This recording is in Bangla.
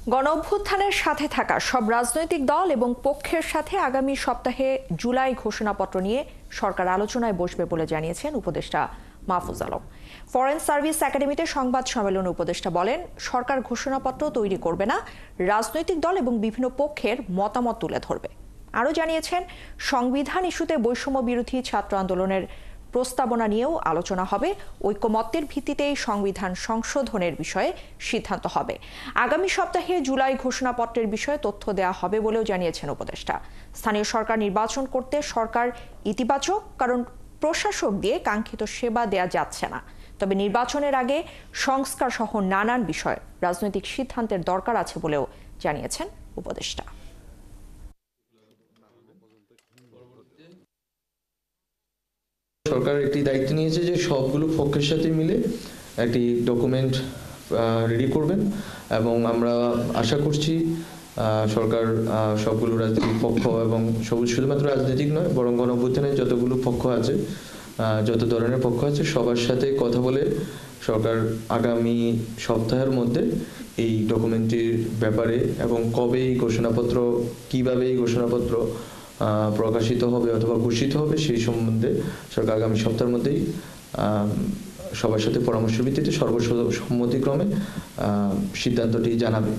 গণঅভ্যুত্থানের সাথে থাকা সব রাজনৈতিক দল এবং পক্ষের সাথে আগামী সপ্তাহে জুলাই ঘোষণাপত্র নিয়ে সরকার আলোচনায় বসবে বলে জানিয়েছেন উপদেষ্টা মাহফুজ আলম। ফরেন সার্ভিস একাডেমিতে সংবাদ সম্মেলনে উপদেষ্টা বলেন, সরকার ঘোষণাপত্র তৈরি করবে না, রাজনৈতিক দল এবং বিভিন্ন পক্ষের মতামত তুলে ধরবে। আরও জানিয়েছেন, সংবিধান ইস্যুতে বৈষম্য বিরোধী ছাত্র আন্দোলনের প্রস্তাবনা নিয়েও আলোচনা হবে। ঐকমত্যের ভিত্তিতেই সংবিধান সংশোধনের বিষয়ে সিদ্ধান্ত হবে। আগামী সপ্তাহে জুলাই ঘোষণাপত্রের বিষয়ে তথ্য দেওয়া হবে বলেও জানিয়েছেন উপদেষ্টা। স্থানীয় সরকার নির্বাচন করতে সরকার ইতিবাচক, কারণ প্রশাসক দিয়ে কাঙ্ক্ষিত সেবা দেয়া যাচ্ছে না। তবে নির্বাচনের আগে সংস্কার সহ নানান বিষয়ে রাজনৈতিক সিদ্ধান্তের দরকার আছে বলেও জানিয়েছেন উপদেষ্টা। সরকার একটি দায়িত্ব নিয়েছে যে সবগুলো পক্ষের সাথে মিলে একটি ডকুমেন্ট রেডি করবেন, এবং আমরা আশা করছি সরকার সবগুলো রাজনৈতিক পক্ষ এবং শুধুমাত্র রাজনৈতিক নয়, বরং গণঅভ্যুত্থানের যতগুলো পক্ষ আছে, যত ধরনের পক্ষ আছে, সবার সাথে কথা বলে সরকার আগামী সপ্তাহের মধ্যে এই ডকুমেন্টটির ব্যাপারে এবং কবে এই ঘোষণাপত্র, কিভাবে এই ঘোষণাপত্র প্রকাশিত হবে অথবা ঘোষিত হবে সেই সম্বন্ধে সরকার আগামী সপ্তাহের মধ্যেই সবার সাথে পরামর্শ ভিত্তিতে সর্বসম্মতিক্রমে সিদ্ধান্তটি জানাবে।